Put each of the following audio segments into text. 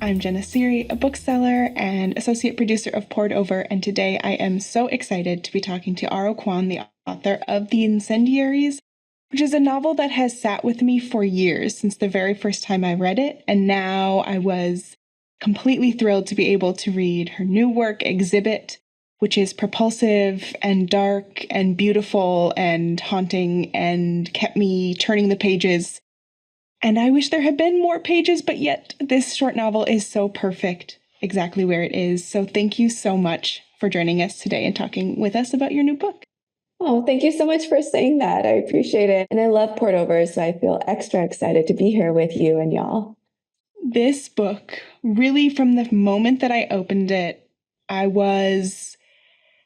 I'm Jenna Seery, a bookseller and associate producer of Poured Over, and today I am so excited to be talking to Kwon, the author of The Incendiaries, which is a novel that has sat with me for years, since the very first time I read it, and now I was completely thrilled to be able to read her new work, Exhibit, which is propulsive and dark and beautiful and haunting and kept me turning the pages. And I wish there had been more pages, but yet this short novel is so perfect exactly where it is. So thank you so much for joining us today and talking with us about your new book. Oh, thank you so much for saying that. I appreciate it. And I love Poured Over, so I feel extra excited to be here with you and y'all. This book, really from the moment that I opened it, I was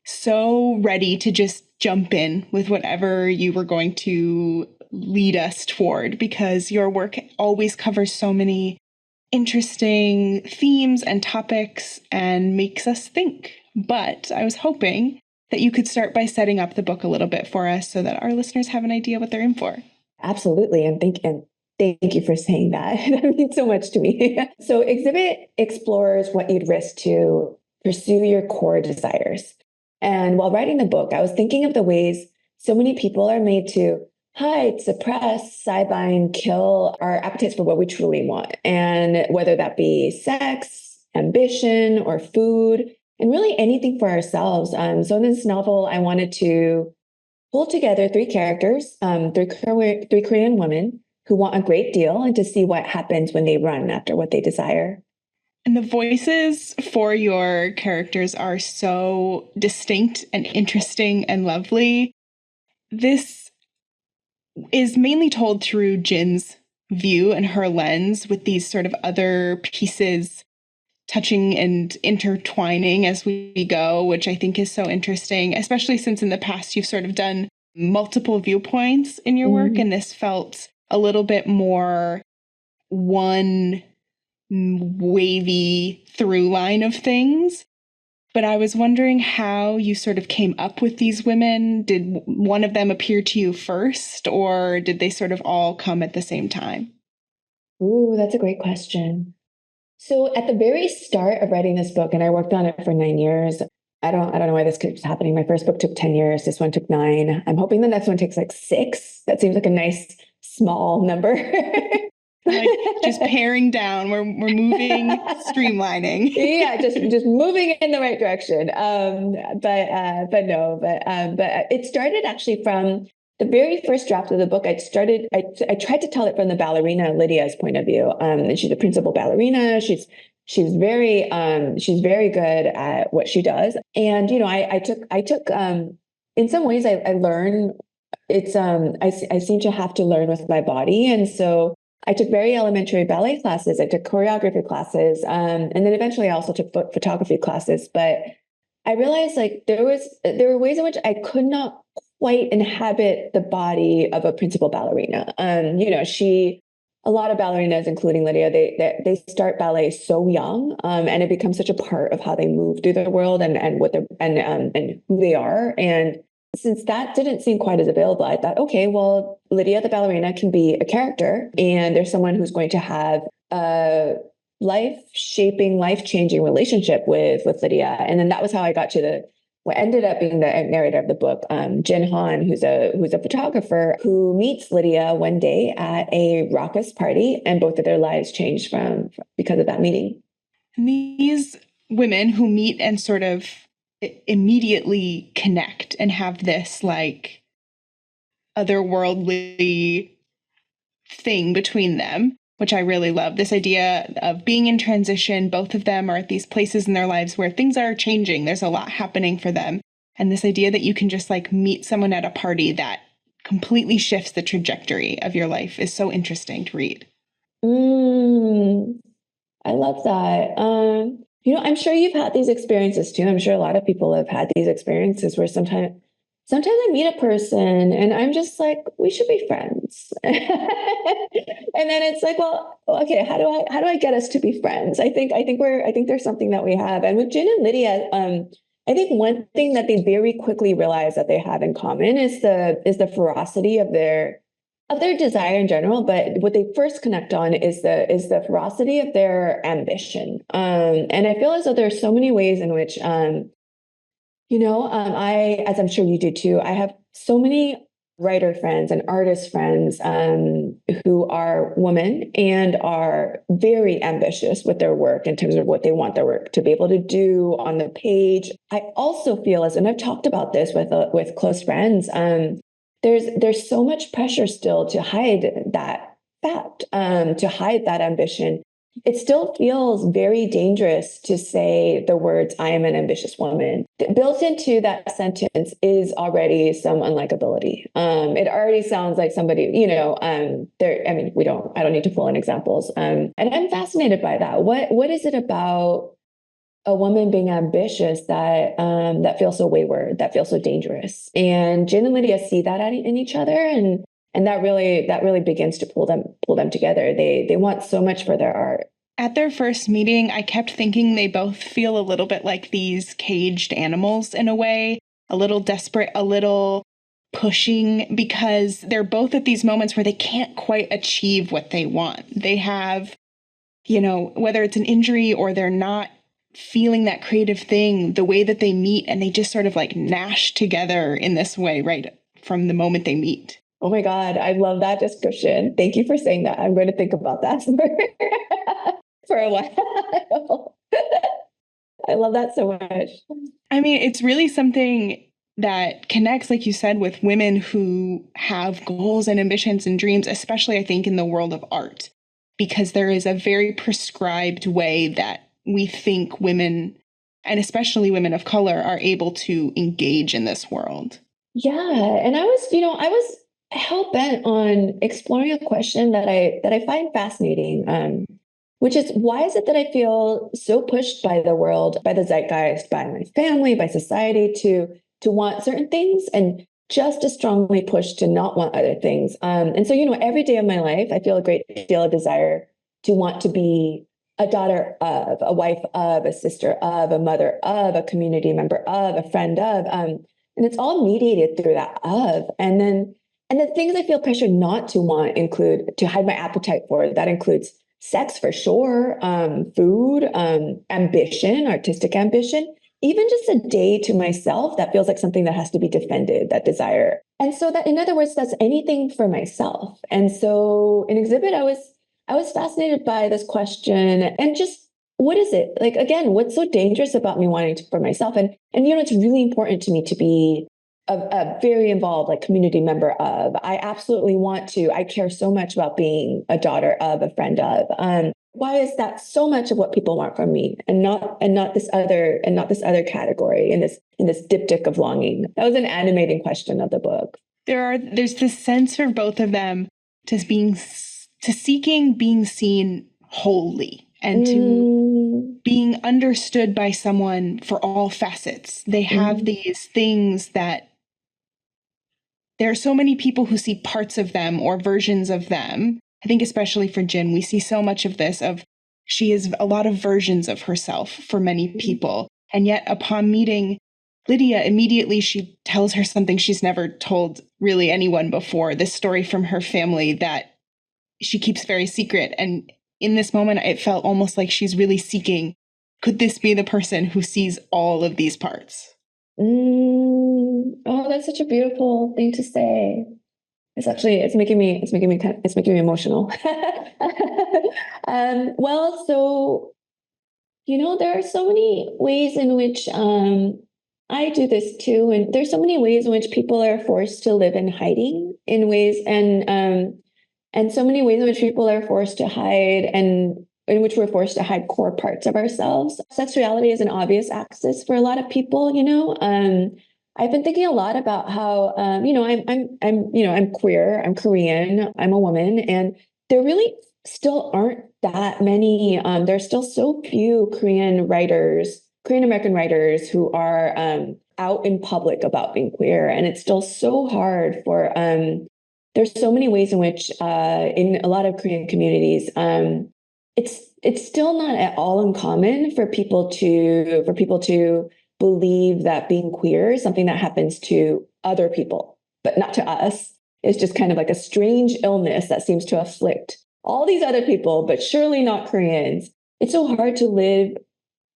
so ready to just jump in with whatever you were going to lead us toward, because your work always covers so many interesting themes and topics and makes us think. But I was hoping that you could start by setting up the book a little bit for us so that our listeners have an idea what they're in for. Absolutely. And thank you for saying that. That means so much to me. So Exhibit explores what you'd risk to pursue your core desires. And while writing the book, I was thinking of the ways so many people are made to hide, suppress, sideline, kill our appetites for what we truly want. And whether that be sex, ambition, or food, and really anything for ourselves. So in this novel, I wanted to pull together three characters, three Korean women who want a great deal, and to see what happens when they run after what they desire. And the voices for your characters are so distinct and interesting and lovely. This is mainly told through Jin's view and her lens, with these sort of other pieces touching and intertwining as we go, which I think is so interesting, especially since in the past you've sort of done multiple viewpoints in your work, and this felt a little bit more one wavy through line of things. But I was wondering how you sort of came up with these women. Did one of them appear to you first, or did they sort of all come at the same time? Ooh, that's a great question. So at the very start of writing this book, and I worked on it for 9 years. I don't know why this keeps happening. My first book took 10 years. This one took 9. I'm hoping the next one takes like 6. That seems like a nice small number. Like just paring down. We're moving, streamlining. Yeah, just moving in the right direction. But it started actually from the very first draft of the book. I tried to tell it from the ballerina Lydia's point of view. And she's a principal ballerina. She's very good at what she does. And I took in some ways I learn. I seem to have to learn with my body, and so I took very elementary ballet classes. I took choreography classes, and then eventually I also took photography classes. But I realized like there were ways in which I could not quite inhabit the body of a principal ballerina. A lot of ballerinas, including Lydia, they start ballet so young, and it becomes such a part of how they move through the world and what they're and who they are. And since that didn't seem quite as available, I thought, okay, well, Lydia the ballerina can be a character, and there's someone who's going to have a life-shaping, life-changing relationship with Lydia. And then that was how I got to what ended up being the narrator of the book, Jin Han, who's a photographer who meets Lydia one day at a raucous party, and both of their lives changed because of that meeting. And these women who meet and sort of immediately connect and have this like otherworldly thing between them, which I really love. This idea of being in transition. Both of them are at these places in their lives where things are changing. There's a lot happening for them. And this idea that you can just like meet someone at a party that completely shifts the trajectory of your life is so interesting to read. I love that. I'm sure you've had these experiences too. I'm sure a lot of people have had these experiences where sometimes I meet a person and I'm just like, we should be friends. And then it's like, well, okay, how do I get us to be friends? I think there's something that we have. And with Jin and Lydia, I think one thing that they very quickly realize that they have in common is the ferocity of their of their desire in general, but what they first connect on is the ferocity of their ambition. And I feel as though there's so many ways in which, I, as I'm sure you do too, I have so many writer friends and artist friends who are women and are very ambitious with their work in terms of what they want their work to be able to do on the page. I also feel as, and I've talked about this with close friends, there's so much pressure still to hide that fact, to hide that ambition. It still feels very dangerous to say the words, I am an ambitious woman. Built into that sentence is already some unlikability. It already sounds like somebody, I don't need to pull in examples. And I'm fascinated by that. What is it about a woman being ambitious that feels so wayward, that feels so dangerous? And Jen and Lydia see that in each other, and that really begins to pull them together. They want so much for their art. At their first meeting, I kept thinking they both feel a little bit like these caged animals in a way, a little desperate, a little pushing, because they're both at these moments where they can't quite achieve what they want. They have, whether it's an injury or they're not feeling that creative thing, the way that they meet, and they just sort of like gnash together in this way right from the moment they meet. Oh my God, I love that description. Thank you for saying that. I'm going to think about that for a while. I love that so much. I mean, it's really something that connects, like you said, with women who have goals and ambitions and dreams, especially I think in the world of art, because there is a very prescribed way that we think women, and especially women of color, are able to engage in this world. Yeah. And I was hell bent on exploring a question that I find fascinating, which is, why is it that I feel so pushed by the world, by the zeitgeist, by my family, by society to want certain things, and just as strongly pushed to not want other things? And so, every day of my life, I feel a great deal of desire to want to be a daughter of, a wife of, a sister of, a mother of, a community member of, a friend of, and it's all mediated through that of. And the things I feel pressure not to want include to hide my appetite for. That includes sex for sure, food, ambition, artistic ambition, even just a day to myself that feels like something that has to be defended, that desire. And so that, in other words, that's anything for myself. And so in exhibit, I was fascinated by this question, and just, what is it? Like, again, what's so dangerous about me wanting to for myself? And it's really important to me to be a very involved, like, community member of. I absolutely want to. I care so much about being a daughter of, a friend of. Why is that so much of what people want from me, and not this other category in this diptych of longing? That was an animating question of the book. There's this sense for both of them to seeking being seen wholly, and to being understood by someone for all facets. They have these things that there are so many people who see parts of them or versions of them. I think especially for Jin, we see so much of this, of she is a lot of versions of herself for many people. And yet upon meeting Lydia, immediately she tells her something she's never told really anyone before, this story from her family that she keeps very secret. And in this moment, it felt almost like she's really seeking, could this be the person who sees all of these parts? Oh, that's such a beautiful thing to say. It's making me emotional. Well, so, there are so many ways in which I do this too, and there's so many ways in which people are forced to live in hiding, in ways, and so many ways in which people are forced to hide, and in which we're forced to hide core parts of ourselves. Sexuality is an obvious axis for a lot of people. I've been thinking a lot about how, I'm queer, I'm Korean, I'm a woman, and there really still aren't that many. There's still so few Korean American writers who are out in public about being queer, and it's still so hard for. There's so many ways in which, in a lot of Korean communities, it's still not at all uncommon for people to believe that being queer is something that happens to other people, but not to us. is just kind of like a strange illness that seems to afflict all these other people, but surely not Koreans. It's so hard to live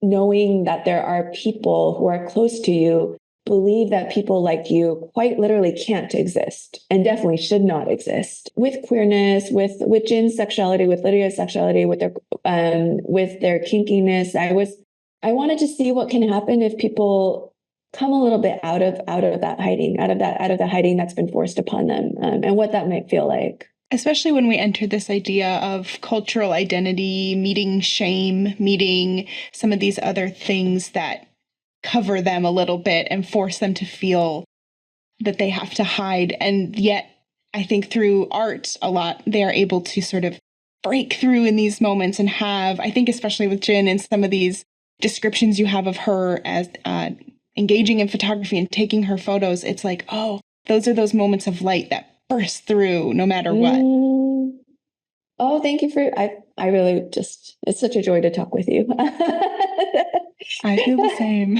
knowing that there are people who are close to you believe that people like you quite literally can't exist and definitely should not exist. With queerness, with Jin's sexuality, with Lydia's sexuality, with their kinkiness, I wanted to see what can happen if people come a little bit out of that hiding, out of the hiding that's been forced upon them, and what that might feel like. Especially when we enter this idea of cultural identity, meeting shame, meeting some of these other things that cover them a little bit and force them to feel that they have to hide. And yet, I think through art a lot, they are able to sort of break through in these moments and have, I think especially with Jin and some of these descriptions you have of her as engaging in photography and taking her photos, it's like, oh, those are those moments of light that burst through no matter what. Oh, thank you for, I really just, it's such a joy to talk with you. I feel the same.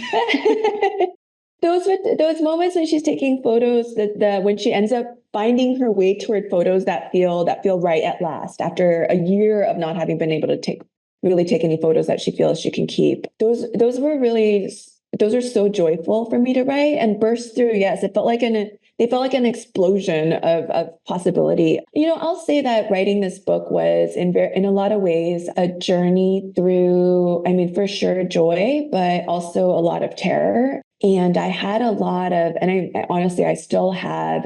Those moments when she's taking photos, that when she ends up finding her way toward photos that feel right at last, after a year of not having been able to really take any photos that she feels she can keep. Those are so joyful for me to write and burst through. Yes, they felt like an explosion of possibility. I'll say that writing this book was in a lot of ways a journey through, I mean, for sure joy, but also a lot of terror. And I had a lot of, and I honestly, I still have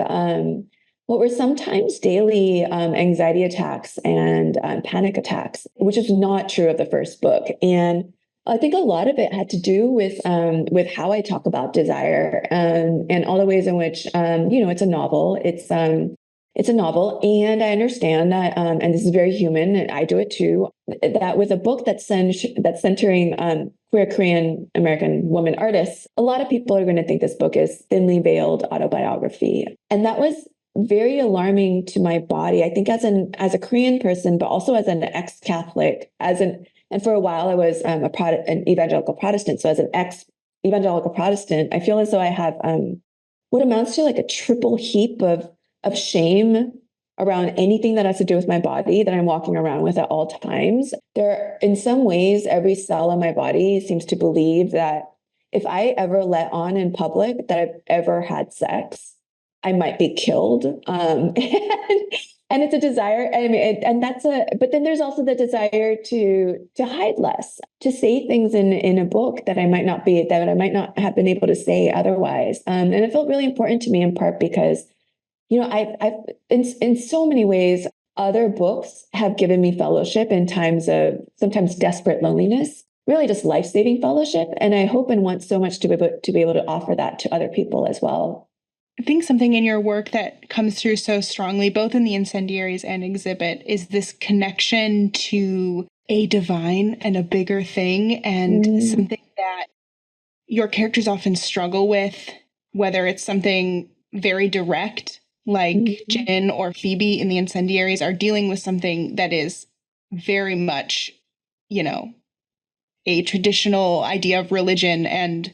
what were sometimes daily anxiety attacks and panic attacks, which is not true of the first book. And I think a lot of it had to do with how I talk about desire, and all the ways in which it's a novel. It's a novel, and I understand that, and this is very human, and I do it too. That with a book that's centering queer Korean American women artists, a lot of people are going to think this book is thinly veiled autobiography, and that was very alarming to my body. I think as a Korean person, but also as an ex-Catholic, and for a while, I was an evangelical Protestant. So as an ex-evangelical Protestant, I feel as though I have what amounts to like a triple heap of shame around anything that has to do with my body that I'm walking around with at all times. In some ways, every cell in my body seems to believe that if I ever let on in public that I've ever had sex, I might be killed. And it's a desire. I mean, but then there's also the desire to hide less, to say things in a book that I might not have been able to say otherwise. And it felt really important to me in part because, I've in so many ways, other books have given me fellowship in times of sometimes desperate loneliness, really just life-saving fellowship. And I hope and want so much to be able to offer that to other people as well. I think something in your work that comes through so strongly, both in the Incendiaries and Exhibit, is this connection to a divine and a bigger thing, and something that your characters often struggle with, whether it's something very direct, like Jin or Phoebe in the Incendiaries are dealing with something that is very much, a traditional idea of religion and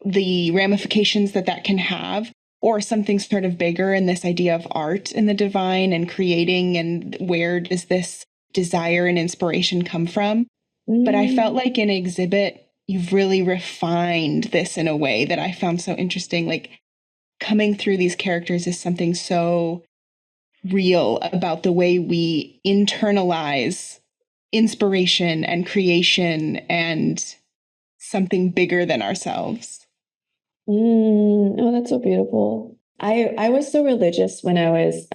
the ramifications that can have, or something sort of bigger in this idea of art and the divine and creating, and where does this desire and inspiration come from? But I felt like in Exhibit, you've really refined this in a way that I found so interesting. Like, coming through these characters is something so real about the way we internalize inspiration and creation and something bigger than ourselves. Oh, that's so beautiful. I was so religious when I was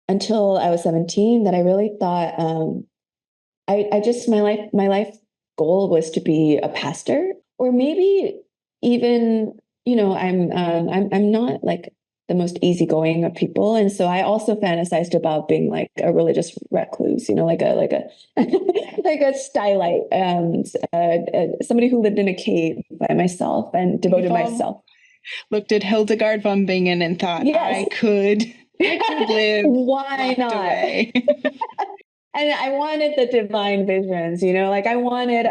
until I was 17 that I really thought I just my life goal was to be a pastor, or maybe even I'm not like the most easygoing of people, and so I also fantasized about being like a religious recluse, like a like a stylite, somebody who lived in a cave by myself and devoted myself. Looked at Hildegard von Bingen and thought, yes, I could live. Why not? Away. And I wanted the divine visions, like I wanted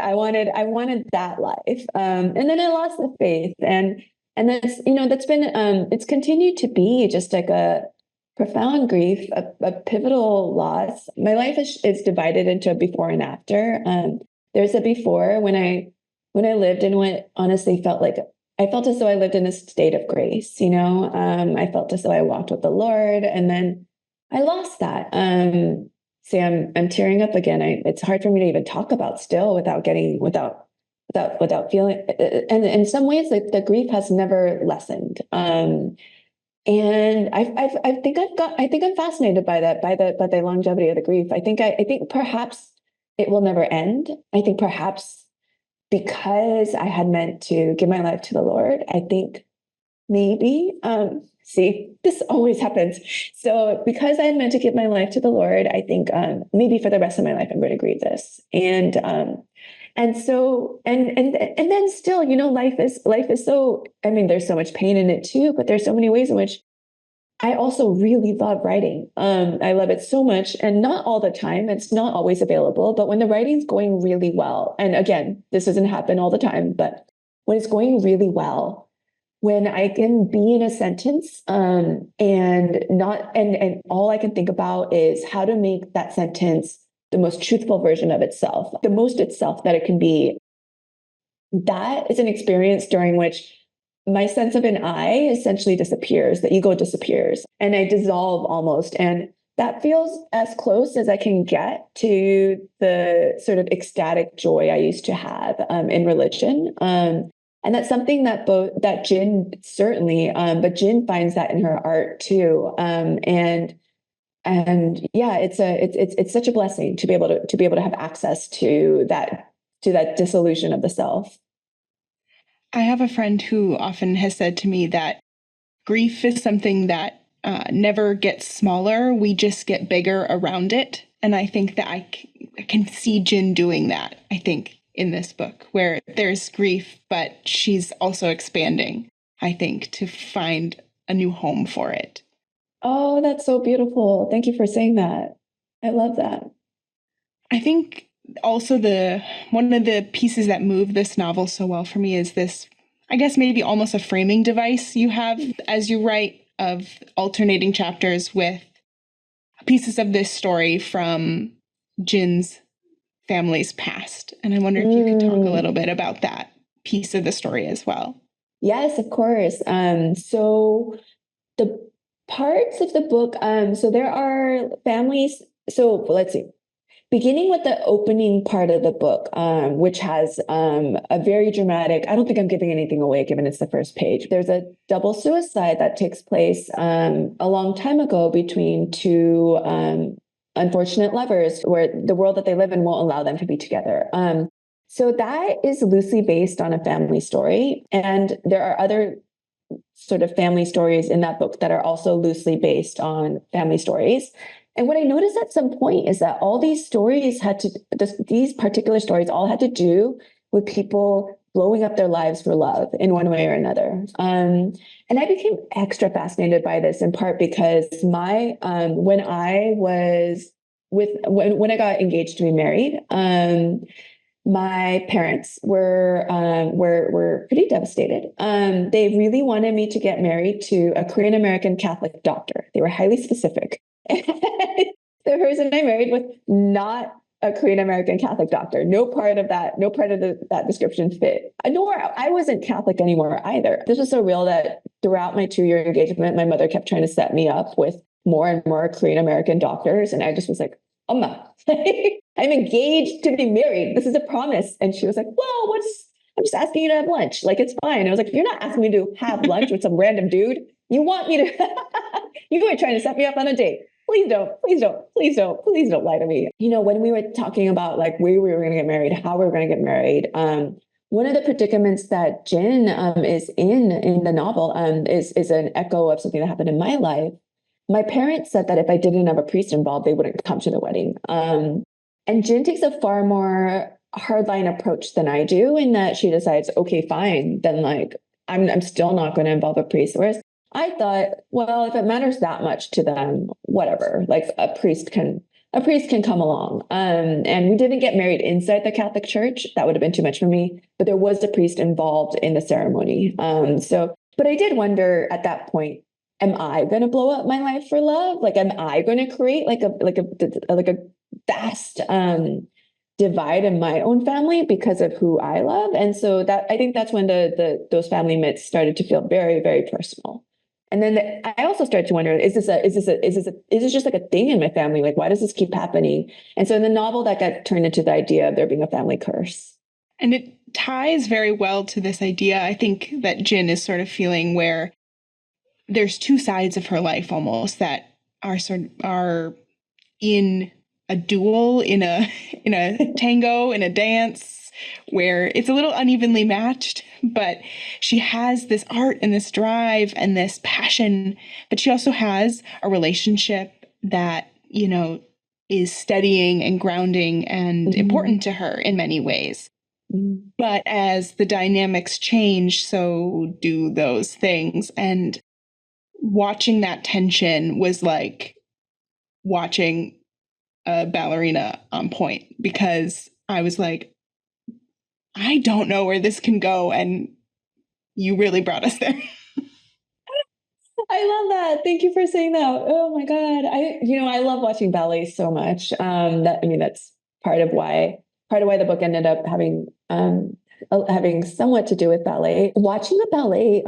that life. And then I lost the faith. And And that's been, it's continued to be just like a profound grief, a pivotal loss. My life is divided into a before and after. There's a before when I lived in what honestly felt like I felt as though I lived in a state of grace, I felt as though I walked with the Lord, and then I lost that. See, I'm tearing up again. It's hard for me to even talk about still without feeling. And in some ways, like the grief has never lessened. And I think I'm fascinated by that, by the longevity of the grief. I think perhaps it will never end. I think perhaps because I had meant to give my life to the Lord, I think maybe, see, this always happens. So because I had meant to give my life to the Lord, I think maybe for the rest of my life, I'm going to grieve this. And so, and then still, life is so, I mean, there's so much pain in it too, but there's so many ways in which I also really love writing. I love it so much, and not all the time. It's not always available, but when the writing's going really well, and again, this doesn't happen all the time, but when it's going really well, when I can be in a sentence, and all I can think about is how to make that sentence the most truthful version of itself, the most itself that it can be. That is an experience during which my sense of an I essentially disappears, the ego disappears, and I dissolve almost. And that feels as close as I can get to the sort of ecstatic joy I used to have in religion. And that's something that Jin certainly, but Jin finds that in her art too. And yeah, it's such a blessing to be able to have access to that dissolution of the self. I have a friend who often has said to me that grief is something that never gets smaller. We just get bigger around it. And I think that I can see Jin doing that, I think, in this book, where there's grief, but she's also expanding, I think, to find a new home for it. Oh, that's so beautiful. Thank you for saying that. I love that. I think also one of the pieces that move this novel so well for me is this, I guess maybe almost a framing device you have as you write, of alternating chapters with pieces of this story from Jin's family's past. And I wonder if you could talk a little bit about that piece of the story as well. Yes, of course. So the parts of the book, so there are families. So let's see. Beginning with the opening part of the book, which has a very dramatic, I don't think I'm giving anything away given it's the first page. There's a double suicide that takes place a long time ago between two unfortunate lovers, where the world that they live in won't allow them to be together. So that is loosely based on a family story. And there are other sort of family stories in that book that are also loosely based on family stories. And what I noticed at some point is that all these stories these particular stories all had to do with people blowing up their lives for love in one way or another. And I became extra fascinated by this in part because when I got engaged to be married, my parents were pretty devastated. They really wanted me to get married to a Korean American Catholic doctor. They were highly specific. The person I married was not a Korean American Catholic doctor. No part of that description fit. Nor I wasn't Catholic anymore either. This was so real that throughout my 2-year engagement, my mother kept trying to set me up with more and more Korean American doctors, and I just was like, Amma, I'm engaged to be married. This is a promise. And she was like, well, I'm just asking you to have lunch. Like, it's fine. I was like, you're not asking me to have lunch with some random dude. You want me to, you were trying to set me up on a date. Please don't lie to me. When we were talking about like where we were going to get married, how we were going to get married, one of the predicaments that Jin is in the novel is an echo of something that happened in my life. My parents said that if I didn't have a priest involved, they wouldn't come to the wedding. And Jin takes a far more hardline approach than I do, in that she decides, okay, fine, then like I'm still not going to involve a priest. Whereas I thought, well, if it matters that much to them, whatever, like a priest can come along. And we didn't get married inside the Catholic Church. That would have been too much for me. But there was a priest involved in the ceremony. So But I did wonder at that point, am I going to blow up my life for love? Like, am I going to create like a vast divide in my own family because of who I love? And so that, I think that's when those family myths started to feel very, very personal. And then I also started to wonder, is this just like a thing in my family? Like, why does this keep happening? And so in the novel, that got turned into the idea of there being a family curse. And it ties very well to this idea, I think, that Jin is sort of feeling, where there's two sides of her life almost that are in a duel, in a tango, in a dance, where it's a little unevenly matched, but she has this art and this drive and this passion, but she also has a relationship that, is steadying and grounding and important to her in many ways. But as the dynamics change, so do those things. And watching that tension was like watching a ballerina on point, because I was like, I don't know where this can go. And you really brought us there. I love that. Thank you for saying that. Oh my God. I love watching ballet so much. That's part of why the book ended up having somewhat to do with ballet. Watching a ballet,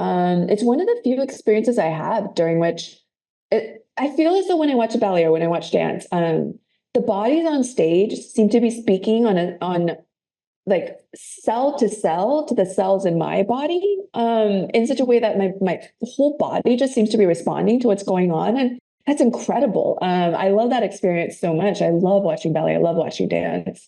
it's one of the few experiences I have during which I feel as though when I watch a ballet or when I watch dance, the bodies on stage seem to be speaking on like cell to the cells in my body, in such a way that my whole body just seems to be responding to what's going on. And that's incredible. I love that experience so much. I love watching ballet. I love watching dance.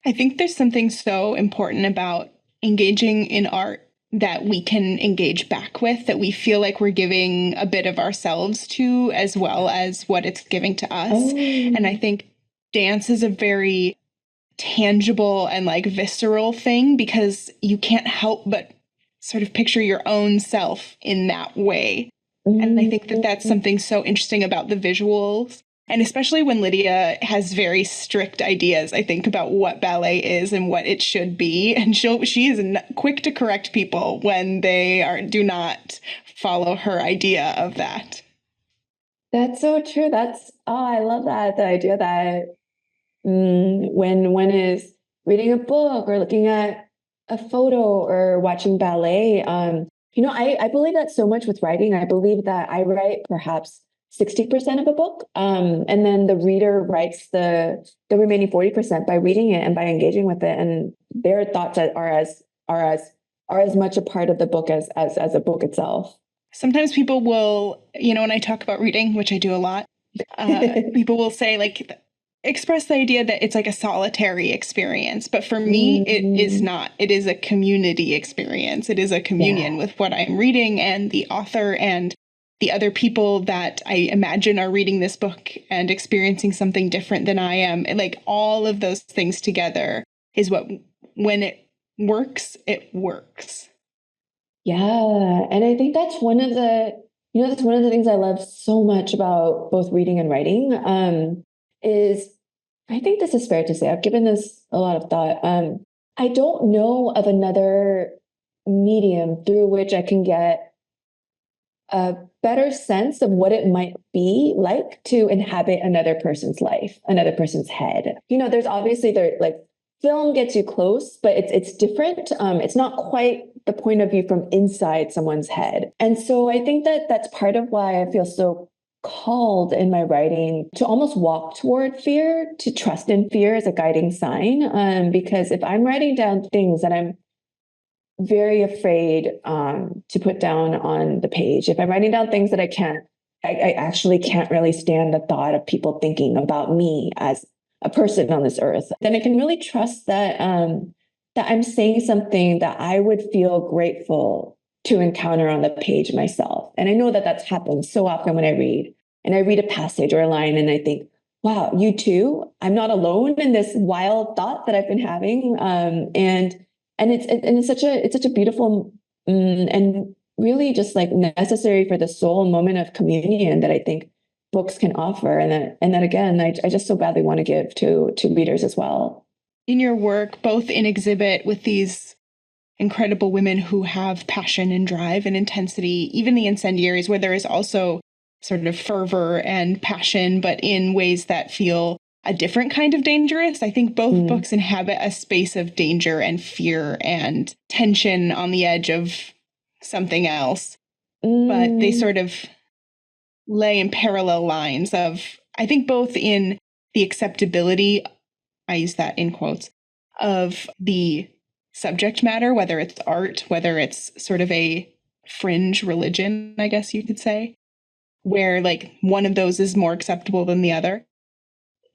I think there's something so important about engaging in art that we can engage back with, that we feel like we're giving a bit of ourselves to, as well as what it's giving to us. Oh. And I think dance is a very tangible and like visceral thing, because you can't help but sort of picture your own self in that way. And I think that that's something so interesting about the visuals. And especially when Lydia has very strict ideas, I think, about what ballet is and what it should be. And she is quick to correct people when they do not follow her idea of that. That's so true. I love that. The idea that when one is reading a book or looking at a photo or watching ballet, I believe that so much with writing. I believe that I write perhaps 60% of a book, and then the reader writes the remaining 40% by reading it and by engaging with it, and their thoughts are as much a part of the book as a book itself. Sometimes people will, when I talk about reading, which I do a lot, people will say, like, express the idea that it's like a solitary experience. But for me, it is not. It is a community experience. It is a communion with what I'm reading and the author and the other people that I imagine are reading this book and experiencing something different than I am. And like all of those things together is what, when it works, it works. Yeah. And I think that's one of the things I love so much about both reading and writing, is, I think this is fair to say, I've given this a lot of thought. I don't know of another medium through which I can get a better sense of what it might be like to inhabit another person's life, another person's head. There's obviously like film gets you close, but it's different. It's not quite the point of view from inside someone's head. And so I think that that's part of why I feel so called in my writing to almost walk toward fear, to trust in fear as a guiding sign. Because if I'm writing down things that I'm very afraid to put down on the page, if I'm writing down things that I actually can't really stand the thought of people thinking about me as a person on this earth, then I can really trust that that I'm saying something that I would feel grateful to encounter on the page myself. And I know that that's happened so often when I read, and I read a passage or a line and I think, wow, you too? I'm not alone in this wild thought that I've been having. And it's such a beautiful and really just like necessary for the soul moment of communion that I think books can offer. And that again, I just so badly want to give to readers as well. In your work, both in exhibit with these incredible women who have passion and drive and intensity, even the Incendiaries, where there is also sort of fervor and passion, but in ways that feel a different kind of dangerous. I think both books inhabit a space of danger and fear and tension on the edge of something else. But they sort of lay in parallel lines of, I think, both in the acceptability, I use that in quotes, of the subject matter, whether it's art, whether it's sort of a fringe religion, I guess you could say, where like one of those is more acceptable than the other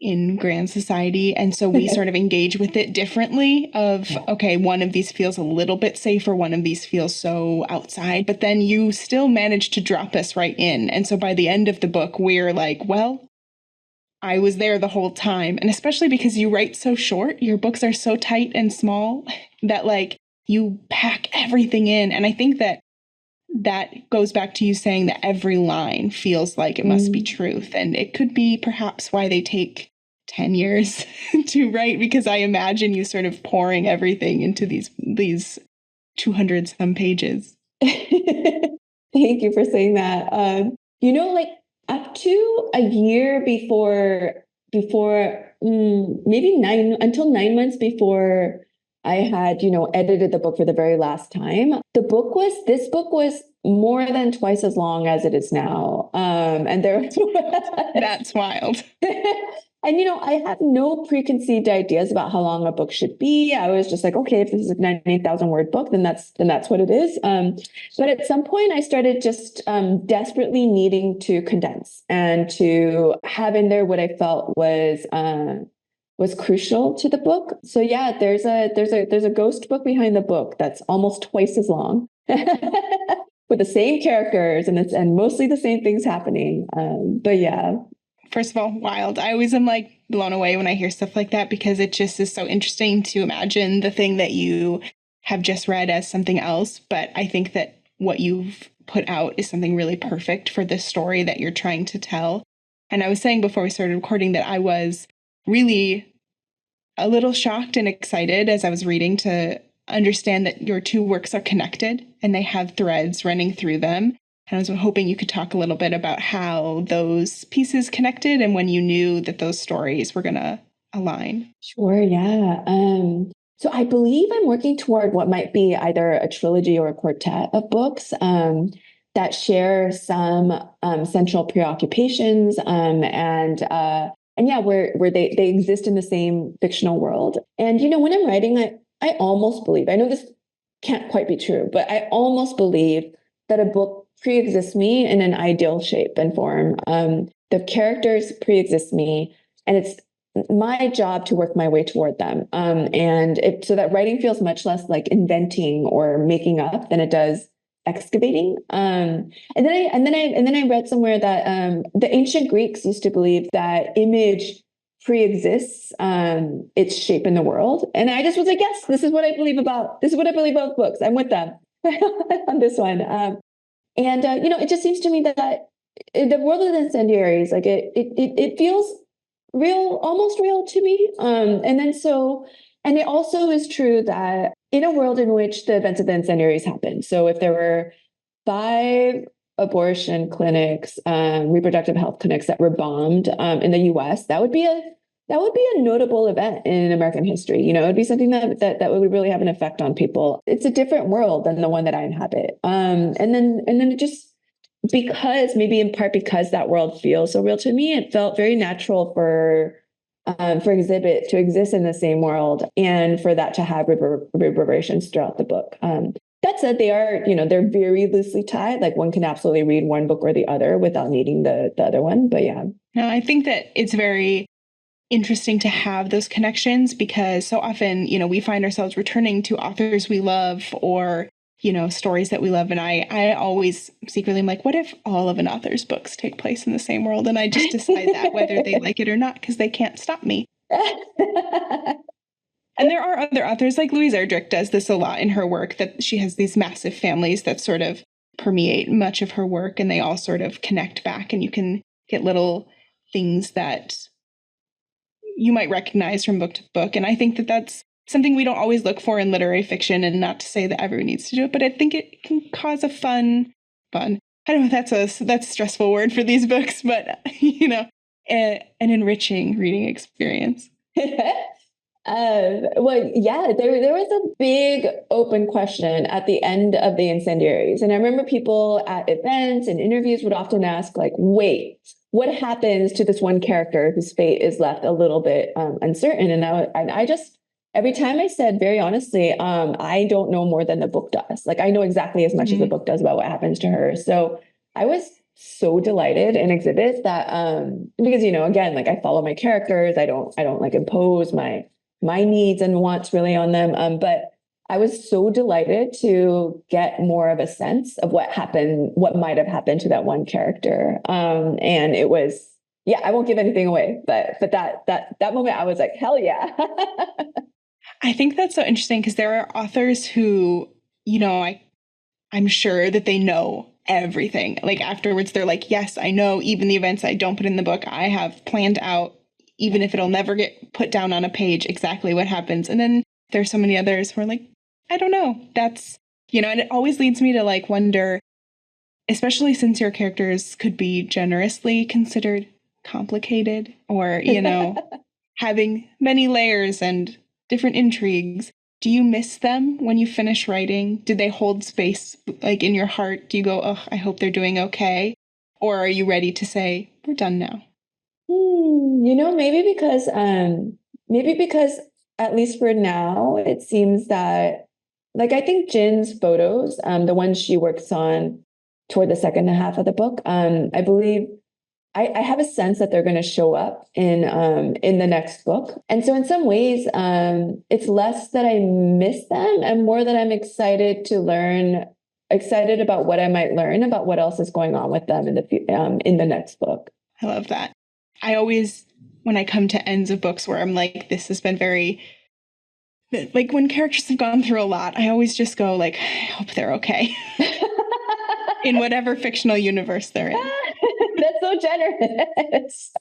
in grand society. And so we sort of engage with it differently of, okay, one of these feels a little bit safer, one of these feels so outside, but then you still manage to drop us right in. And so by the end of the book, we're like, well, I was there the whole time. And especially because you write so short, your books are so tight and small that like you pack everything in. And I think that goes back to you saying that every line feels like it must be truth. And it could be perhaps why they take 10 years to write, because I imagine you sort of pouring everything into these 200 some pages. Thank you for saying that. Like up to a year before maybe 9 months before I had, edited the book for the very last time. This book was more than twice as long as it is now. And that's wild. And, I have no preconceived ideas about how long a book should be. I was just like, okay, if this is a 98,000 word book, then that's what it is. But at some point I started just desperately needing to condense and to have in there what I felt was crucial to the book. So yeah, there's a ghost book behind the book that's almost twice as long with the same characters and mostly the same things happening. But yeah. First of all, wild. I always am like blown away when I hear stuff like that, because it just is so interesting to imagine the thing that you have just read as something else. But I think that what you've put out is something really perfect for the story that you're trying to tell. And I was saying before we started recording that I was really a little shocked and excited as I was reading to understand that your two works are connected and they have threads running through them. And I was hoping you could talk a little bit about how those pieces connected and when you knew that those stories were going to align. Sure, yeah. So I believe I'm working toward what might be either a trilogy or a quartet of books that share some central preoccupations and yeah, where they exist in the same fictional world. And when I'm writing, I almost believe, I know this can't quite be true, but I almost believe that a book pre-exists me in an ideal shape and form. The characters pre-exist me, and it's my job to work my way toward them. So that writing feels much less like inventing or making up than it does excavating. And then I read somewhere that the ancient Greeks used to believe that image pre-exists its shape in the world. And I just was like, yes, this is what I believe about books. I'm with them on this one. It just seems to me that the world of the Incendiaries, like it feels real, almost real to me. And it also is true that in a world in which the events of the Incendiaries happened, so if there were 5 abortion clinics, reproductive health clinics that were bombed in the U.S., that would be a notable event in American history. It would be something that would really have an effect on people. It's a different world than the one that I inhabit. And then it just, because maybe in part because that world feels so real to me, it felt very natural for Exhibit to exist in the same world and for that to have reverberations throughout the book. That said, they are, they're very loosely tied. Like one can absolutely read one book or the other without needing the other one. But yeah. No, I think that it's very interesting to have those connections, because so often, we find ourselves returning to authors we love or, stories that we love. And I always secretly am like, what if all of an author's books take place in the same world? And I just decide that whether they like it or not, because they can't stop me. And there are other authors, like Louise Erdrich does this a lot in her work, that she has these massive families that sort of permeate much of her work, and they all sort of connect back, and you can get little things that you might recognize from book to book. And I think that that's something we don't always look for in literary fiction, and not to say that everyone needs to do it, but I think it can cause a fun, I don't know if that's a stressful word for these books, but, an enriching reading experience. Well, yeah, there was a big open question at the end of the Incendiaries. And I remember people at events and interviews would often ask, like, wait, what happens to this one character whose fate is left a little bit uncertain? And I just, every time I said, very honestly, I don't know more than the book does. Like, I know exactly as much as the book does about what happens to her. So I was so delighted in Exhibit that, because, again, like, I follow my characters. I don't like impose my needs and wants really on them. But I was so delighted to get more of a sense of what might have happened to that one character. And it was, yeah, I won't give anything away, but that moment I was like, hell yeah. I think that's so interesting because there are authors who, I'm sure that they know everything. Like afterwards, they're like, yes, I know even the events I don't put in the book, I have planned out, even if it'll never get put down on a page, exactly what happens. And then there's so many others who are like, I don't know. That's, and it always leads me to like wonder, especially since your characters could be generously considered complicated or, having many layers and different intrigues. Do you miss them when you finish writing? Do they hold space like in your heart? Do you go, oh, I hope they're doing okay? Or are you ready to say, we're done now? Maybe because at least for now, it seems that, like, I think Jin's photos, the ones she works on toward the second half of the book, I believe I have a sense that they're going to show up in the next book. And so in some ways, it's less that I miss them and more that I'm excited about what I might learn about what else is going on with them in the next book. I love that. I always, when I come to ends of books where I'm like, this has been very, like when characters have gone through a lot, I always just go like, I hope they're okay. In whatever fictional universe they're in. That's so generous.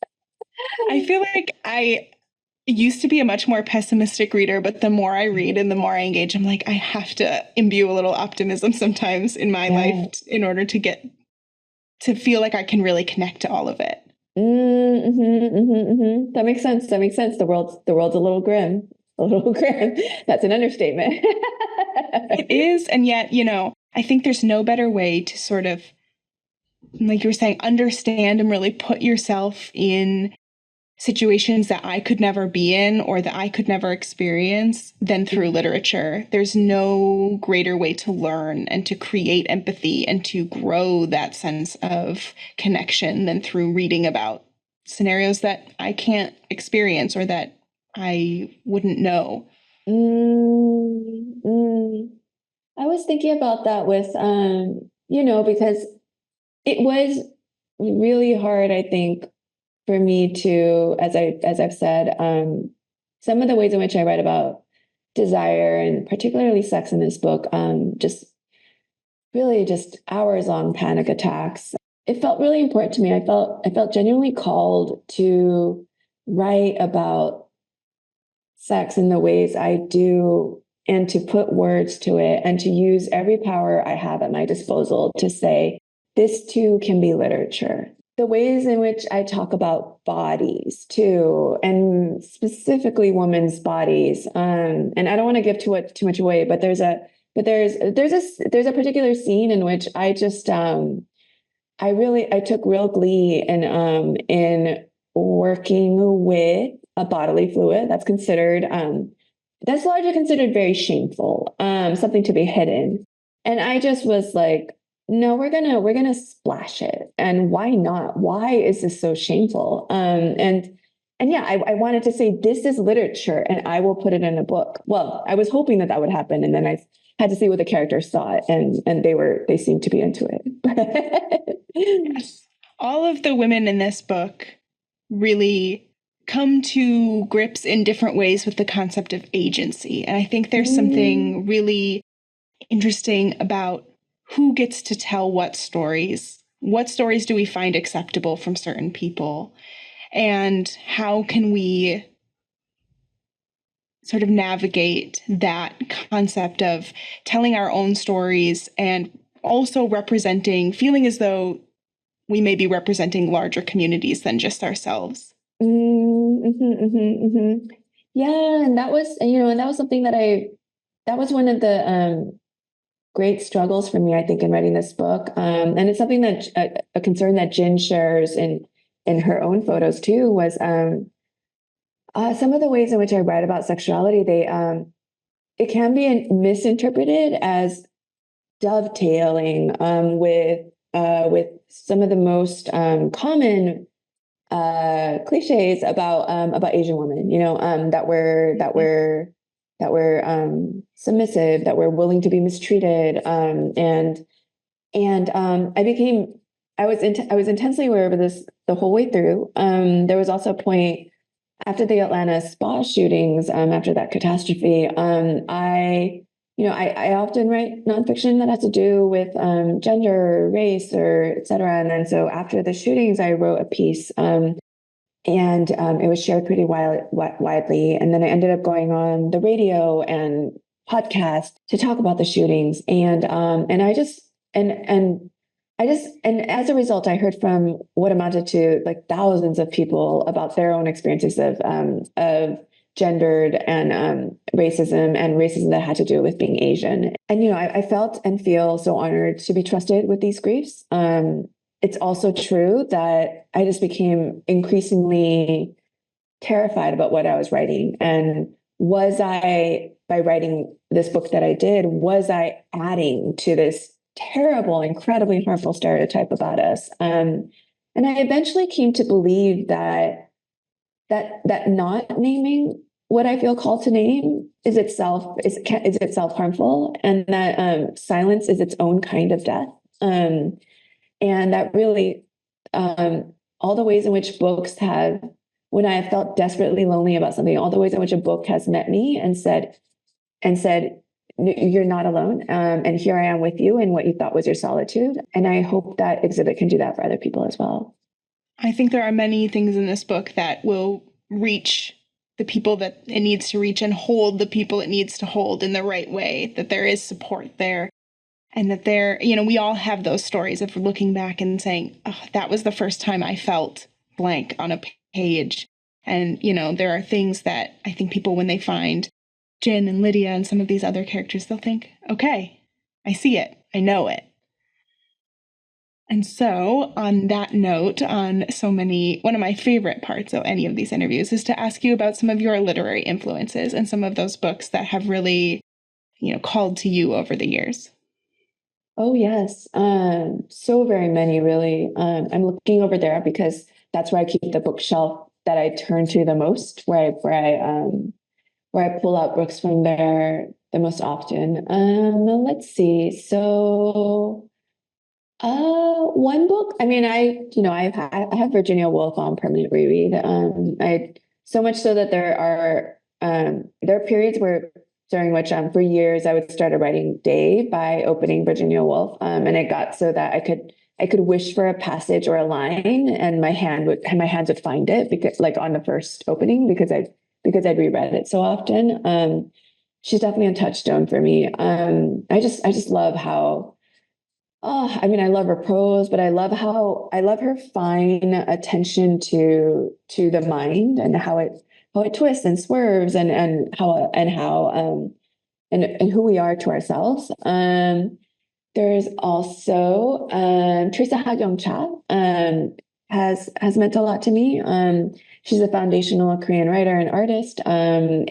I feel like I used to be a much more pessimistic reader, but the more I read and the more I engage, I'm like, I have to imbue a little optimism sometimes in my life in order to feel like I can really connect to all of it. That makes sense. The world's a little grim. A little grim. That's an understatement. It is. And yet, I think there's no better way to sort of, like you were saying, understand and really put yourself in situations that I could never be in or that I could never experience than through literature. There's no greater way to learn and to create empathy and to grow that sense of connection than through reading about scenarios that I can't experience or that I wouldn't know. I was thinking about that with, because it was really hard, I think, for me to, as I've said, some of the ways in which I write about desire and particularly sex in this book, just hours long panic attacks. It felt really important to me. I felt genuinely called to write about sex in the ways I do and to put words to it and to use every power I have at my disposal to say, this too can be literature. The ways in which I talk about bodies too, and specifically women's bodies. And I don't want to give too much away, but there's a particular scene in which I just I took real glee in working with a bodily fluid that's largely considered very shameful, something to be hidden. And I just was like, no, we're gonna splash it. And why not? Why is this so shameful? And yeah, I wanted to say this is literature and I will put it in a book. Well, I was hoping that would happen. And then I had to see what the characters thought, and they seemed to be into it. Yes. All of the women in this book really come to grips in different ways with the concept of agency. And I think there's something really interesting about who gets to tell what stories. What stories do we find acceptable from certain people? And how can we sort of navigate that concept of telling our own stories and also feeling as though we may be representing larger communities than just ourselves. Yeah, and that was, and that was something that was one of the great struggles for me, I think, in writing this book. And it's something that a concern that Jen shares in her own photos too, was some of the ways in which I write about sexuality, it can be misinterpreted as dovetailing with some of the most common cliches about Asian women, that we're submissive, that we're willing to be mistreated, and I was intensely aware of this the whole way through. There was also a point after the Atlanta spa shootings, after that catastrophe. I often write nonfiction that has to do with gender, race, or et cetera. And then so after the shootings, I wrote a piece, and it was shared pretty widely. And then I ended up going on the radio and podcast to talk about the shootings. And as a result, I heard from what amounted to like thousands of people about their own experiences of gendered and racism that had to do with being Asian. And I felt and feel so honored to be trusted with these griefs. It's also true that I just became increasingly terrified about what I was writing. And by writing this book that I did, was I adding to this terrible, incredibly harmful stereotype about us? And I eventually came to believe that not naming what I feel called to name is itself harmful, and that silence is its own kind of death. And that really, all the ways in which books have, when I have felt desperately lonely about something, all the ways in which a book has met me and said, you're not alone. And here I am with you in what you thought was your solitude. And I hope that exhibit can do that for other people as well. I think there are many things in this book that will reach the people that it needs to reach and hold the people it needs to hold in the right way, that there is support there. And that we all have those stories of looking back and saying, oh, that was the first time I felt blank on a page. And, there are things that I think people, when they find Jin and Lydia and some of these other characters, they'll think, okay, I see it. I know it. And so on that note, one of my favorite parts of any of these interviews is to ask you about some of your literary influences and some of those books that have really, called to you over the years. Oh, yes. So very many, really. I'm looking over there because that's where I keep the bookshelf that I turn to the most, where I pull out books from there the most often. Let's see. So, one book. I mean, I have Virginia Woolf on permanent reread. So much so that there are periods during which for years I would start a writing day by opening Virginia Woolf, and it got so that I could wish for a passage or a line, and my hands would find it, because like on the first opening, because I'd reread it so often. She's definitely a touchstone for me. I just love how. Oh, I mean, I love her prose, but I love her fine attention to the mind and how it twists and swerves, and how and who we are to ourselves. There's also Teresa Ha-Young-cha, has meant a lot to me. She's a foundational Korean writer and artist, and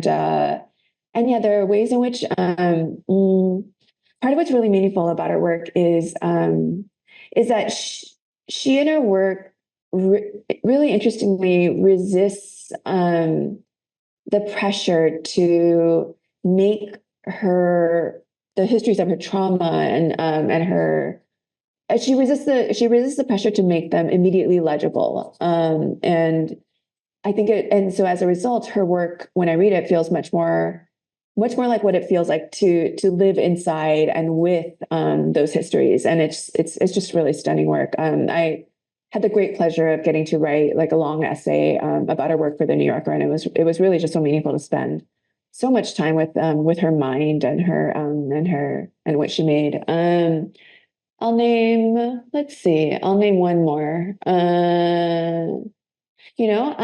yeah, there are ways in which part of what's really meaningful about her work is that she in her work really interestingly resists the pressure to make the histories of her trauma and her she resists the pressure to make them immediately legible, and I think and so as a result, her work, when I read it, feels much more like what it feels like to live inside and with those histories, and it's just really stunning work. I had the great pleasure of getting to write like a long essay about her work for the New Yorker, and it was really just so meaningful to spend so much time with her mind and and what she made. I'll name, let's see, I'll name one more. You know,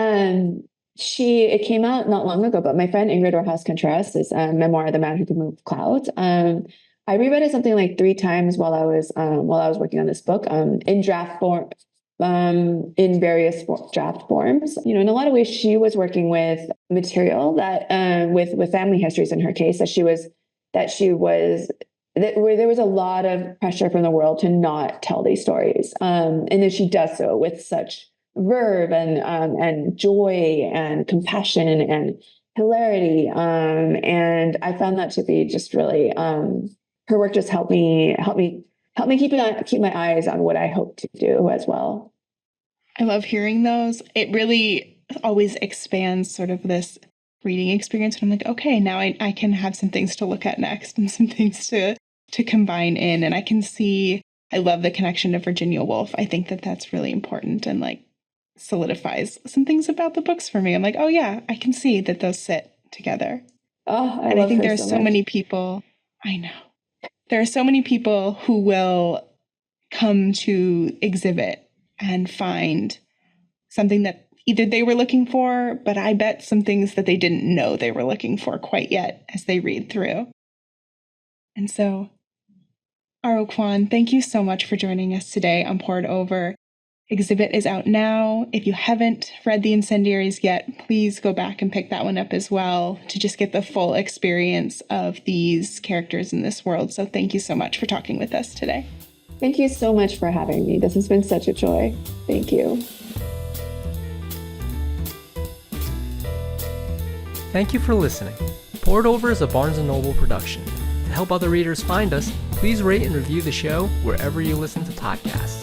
it came out not long ago, but my friend Ingrid Rojas Contreras is a memoir of the man who could move clouds. I reread it something like 3 times while I was working on this book, in draft form, in various draft forms. You know, in a lot of ways, she was working with material that, with family histories in her case, where there was a lot of pressure from the world to not tell these stories, and then she does so with such verve and joy and compassion and hilarity, and I found that to be just really, her work just helped me keep my eyes on what I hope to do as well. I love hearing those. It really always expands sort of this reading experience. And I'm like, okay, now I can have some things to look at next and some things to combine in. And I can see, I love the connection to Virginia Woolf. I think that that's really important and like solidifies some things about the books for me. I'm like, oh yeah, I can see that those sit together. Oh, and I think there's so many people, I know. There are so many people who will come to exhibit and find something that either they were looking for, but I bet some things that they didn't know they were looking for quite yet as they read through. And so, R.O. Kwon, thank you so much for joining us today on Poured Over. Exhibit is out now. If you haven't read The Incendiaries yet, please go back and pick that one up as well to just get the full experience of these characters in this world. So thank you so much for talking with us today. Thank you so much for having me. This has been such a joy. Thank you. Thank you for listening. Poured Over is a Barnes & Noble production. To help other readers find us, please rate and review the show wherever you listen to podcasts.